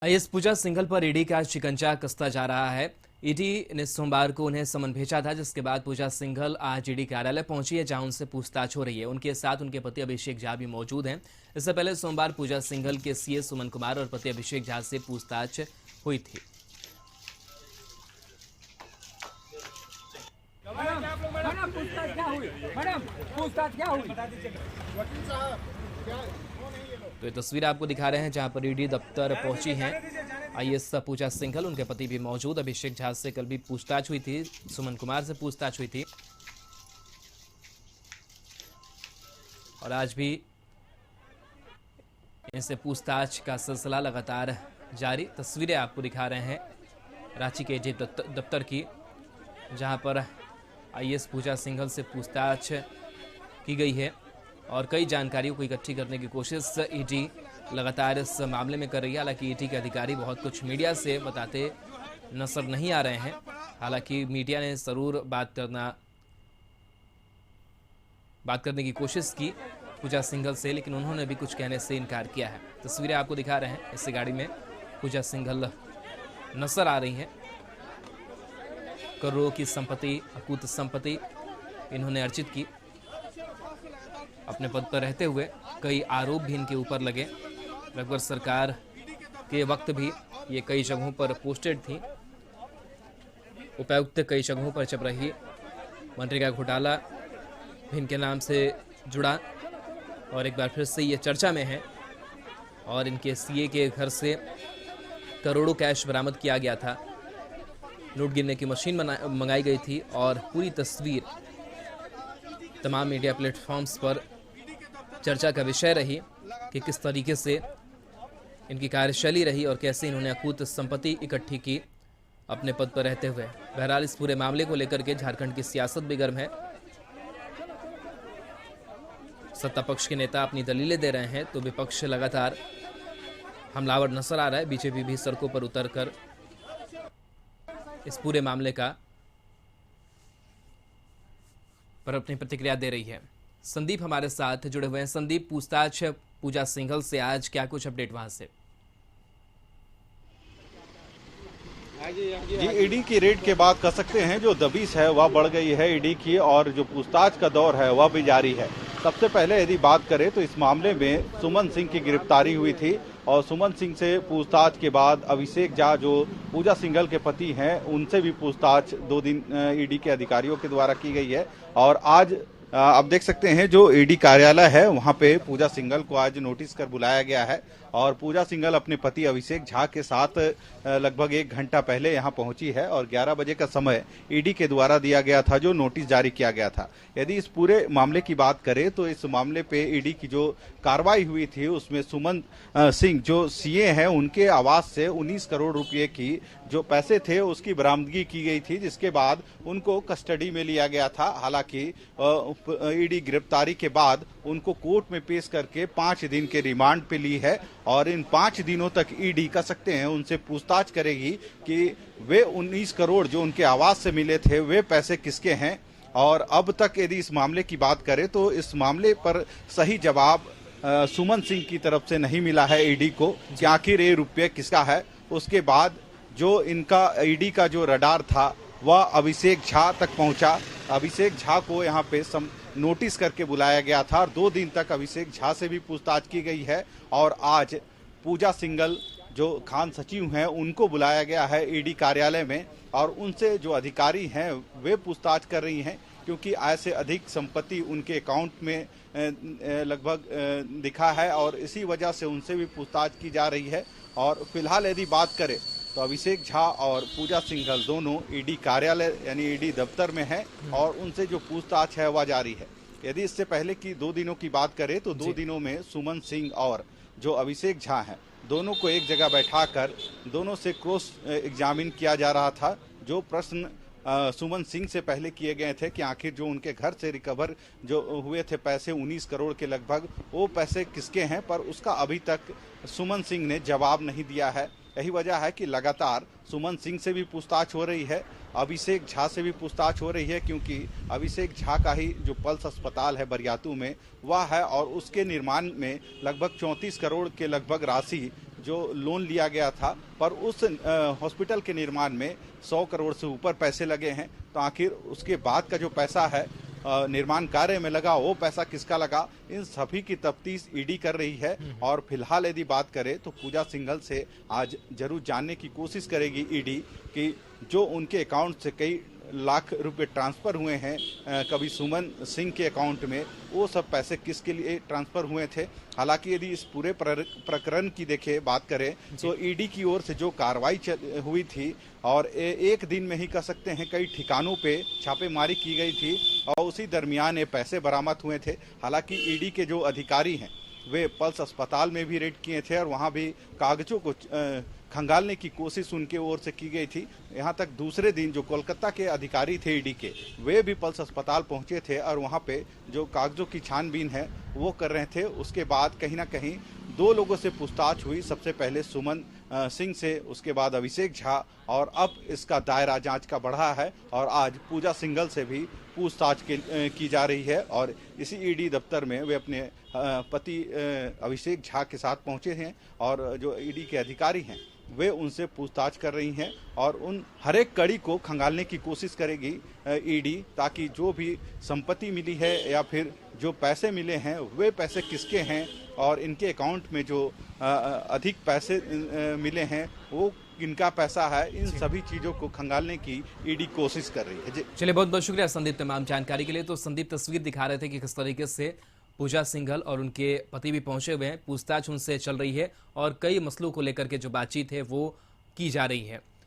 IAS पूजा सिंघल पर ED का शिकंजा कसता जा रहा है। ईडी ने सोमवार को उन्हें समन भेजा था, जिसके बाद पूजा सिंघल आज ईडी कार्यालय पहुंची है, जहां उनसे पूछताछ हो रही है। उनके साथ उनके पति अभिषेक झा भी मौजूद हैं। इससे पहले सोमवार पूजा सिंघल के सीए सुमन कुमार और पति अभिषेक झा से पूछताछ हुई थी। तो ये तस्वीर आपको दिखा रहे हैं, जहां पर ईडी दफ्तर पहुंची हैं आईएएस पूजा सिंघल, उनके पति भी मौजूद। अभिषेक झा से कल भी पूछताछ हुई थी, सुमन कुमार से पूछताछ हुई थी और आज भी इनसे पूछताछ का सिलसिला लगातार जारी। तस्वीरें आपको दिखा रहे हैं रांची के ईडी दफ्तर की, जहां पर आईएएस पूजा सिंघल से पूछताछ की गई है और कई जानकारियों को इकट्ठी करने की कोशिश ईडी लगातार इस मामले में कर रही है। हालांकि ईडी के अधिकारी बहुत कुछ मीडिया से बताते नजर नहीं आ रहे हैं। हालांकि मीडिया ने जरूर बात करने की कोशिश की पूजा सिंघल से, लेकिन उन्होंने भी कुछ कहने से इनकार किया है। तस्वीरें आपको दिखा रहे हैं, इस गाड़ी में पूजा सिंघल नजर आ रही हैं। करोड़ों की संपत्ति, अकूत संपत्ति इन्होंने अर्जित की। अपने पद पर रहते हुए कई आरोप भी इनके ऊपर लगे। लगभग सरकार के वक्त भी ये कई जगहों पर पोस्टेड थी। उपायुक्त कई जगहों पर चप रही। मनरेगा घोटाला भी इनके नाम से जुड़ा और एक बार फिर से ये चर्चा में है। और इनके सीए के घर से करोड़ों कैश बरामद किया गया था। नोट गिनने की मशीन मंगाई गई थी और पूरी तस्वीर तमाम मीडिया प्लेटफॉर्म्स पर चर्चा का विषय रही कि किस तरीके से इनकी कार्यशैली रही और कैसे इन्होंने अकूत संपत्ति इकट्ठी की अपने पद पर रहते हुए। बहरहाल इस पूरे मामले को लेकर के झारखंड की सियासत भी गर्म है। सत्ता पक्ष के नेता अपनी दलीलें दे रहे हैं तो विपक्ष लगातार हमलावर नजर आ रहा है। बीजेपी भी सड़कों पर उतरकर इस पूरे मामले पर अपनी प्रतिक्रिया दे रही है। संदीप हमारे साथ जुड़े हुए हैं। संदीप, पूछताछ पूजा सिंघल से आज क्या कुछ अपडेट वहां से? जी, ईडी की रेड के बाद कह सकते हैं जो दबिश है वह बढ़ गई है ईडी की, और जो पूछताछ का दौर है वह भी जारी है। सबसे पहले यदि बात करें तो इस मामले में सुमन सिंह की गिरफ्तारी हुई थी और सुमन सिंह से पूछताछ के बाद अभिषेक झा जो पूजा सिंघल के पति हैं उनसे भी पूछताछ 2 दिन ईडी के अधिकारियों के द्वारा की गई है। और आज आप देख सकते हैं जो ईडी कार्यालय है वहां पे पूजा सिंघल को आज नोटिस कर बुलाया गया है और पूजा सिंघल अपने पति अभिषेक झा के साथ लगभग 1 घंटा पहले यहां पहुंची है और 11 बजे का समय ईडी के द्वारा दिया गया था जो नोटिस जारी किया गया था। यदि इस पूरे मामले की बात करें तो इस मामले पे ईडी की जो कार्रवाई हुई थी उसमें सुमन सिंह जो सीए हैं उनके आवास से 19 करोड़ रुपए की जो पैसे थे उसकी बरामदगी की गई थी, जिसके बाद उनको कस्टडी में लिया गया था। हालांकि ईडी गिरफ्तारी के बाद उनको कोर्ट में पेश करके 5 दिन के रिमांड पे ली है और इन 5 दिनों तक ईडी कह सकते हैं उनसे पूछताछ करेगी कि वे 19 करोड़ जो उनके आवास से मिले थे वे पैसे किसके हैं। और अब तक यदि इस मामले की बात करें तो इस मामले पर सही जवाब सुमन सिंह की तरफ से नहीं मिला है ईडी को कि आखिर ये रुपये किसका है। उसके बाद जो इनका ईडी का जो रडार था वह अभिषेक झा तक पहुंचा। अभिषेक झा को यहाँ पे नोटिस करके बुलाया गया था और 2 दिन तक अभिषेक झा से भी पूछताछ की गई है। और आज पूजा सिंघल जो खान सचिव हैं उनको बुलाया गया है ईडी कार्यालय में और उनसे जो अधिकारी हैं वे पूछताछ कर रही हैं, क्योंकि आय से अधिक संपत्ति उनके अकाउंट में लगभग दिखा है और इसी वजह से उनसे भी पूछताछ की जा रही है। और फिलहाल यदि बात करें तो अभिषेक झा और पूजा सिंघल दोनों ईडी कार्यालय यानी ईडी दफ्तर में हैं और उनसे जो पूछताछ है वह जारी है। यदि इससे पहले की 2 दिनों की बात करें तो 2 दिनों में सुमन सिंह और जो अभिषेक झा हैं दोनों को एक जगह बैठाकर दोनों से क्रॉस एग्जामिन किया जा रहा था। जो प्रश्न सुमन सिंह से पहले किए गए थे कि आखिर जो उनके घर से रिकवर जो हुए थे पैसे 19 करोड़ के लगभग, वो पैसे किसके हैं, पर उसका अभी तक सुमन सिंह ने जवाब नहीं दिया है। यही वजह है कि लगातार सुमन सिंह से भी पूछताछ हो रही है, अभिषेक झा से भी पूछताछ हो रही है, क्योंकि अभिषेक झा का ही जो पल्स अस्पताल है बरियातू में वह है और उसके निर्माण में लगभग 34 करोड़ के लगभग राशि जो लोन लिया गया था, पर उस हॉस्पिटल के निर्माण में 100 करोड़ से ऊपर पैसे लगे हैं। तो आखिर उसके बाद का जो पैसा है निर्माण कार्य में लगा, वो पैसा किसका लगा, इन सभी की तफ्तीश ईडी कर रही है। और फिलहाल यदि बात करें तो पूजा सिंघल से आज जरूर जानने की कोशिश करेगी ईडी कि जो उनके अकाउंट से कई लाख रुपए ट्रांसफर हुए हैं कभी सुमन सिंह के अकाउंट में, वो सब पैसे किसके लिए ट्रांसफर हुए थे। हालांकि यदि इस पूरे प्रकरण की बात करें तो ईडी की ओर से जो कार्रवाई हुई थी और एक दिन में ही कह सकते हैं कई ठिकानों पे छापेमारी की गई थी और उसी दरमियान ये पैसे बरामद हुए थे। हालांकि ईडी के जो अधिकारी हैं वे पल्स अस्पताल में भी रेड किए थे और वहां भी कागजों को खंगालने की कोशिश उनके ओर से की गई थी। यहाँ तक दूसरे दिन जो कोलकाता के अधिकारी थे ईडी के, वे भी पल्स अस्पताल पहुंचे थे और वहाँ पे जो कागजों की छानबीन है वो कर रहे थे। उसके बाद कहीं ना कहीं 2 लोगों से पूछताछ हुई, सबसे पहले सुमन सिंह से, उसके बाद अभिषेक झा, और अब इसका दायरा जांच का बढ़ा है और आज पूजा सिंघल से भी पूछताछ की जा रही है। और इसी ईडी दफ्तर में वे अपने पति अभिषेक झा के साथ पहुंचे हैं और जो ईडी के अधिकारी हैं वे उनसे पूछताछ कर रही हैं और उन हर एक कड़ी को खंगालने की कोशिश करेगी ईडी, ताकि जो भी संपत्ति मिली है या फिर जो पैसे मिले हैं वे पैसे किसके हैं और इनके अकाउंट में जो अधिक पैसे मिले हैं वो किनका पैसा है, इन सभी चीजों को खंगालने की ईडी कोशिश कर रही है। जी चलिए, बहुत बहुत शुक्रिया संदीप तमाम जानकारी के लिए। तो संदीप तस्वीर दिखा रहे थे कि किस तरीके से पूजा सिंघल और उनके पति भी पहुंचे हुए हैं, पूछताछ उनसे चल रही है और कई मसलों को लेकर के जो बातचीत है वो की जा रही है।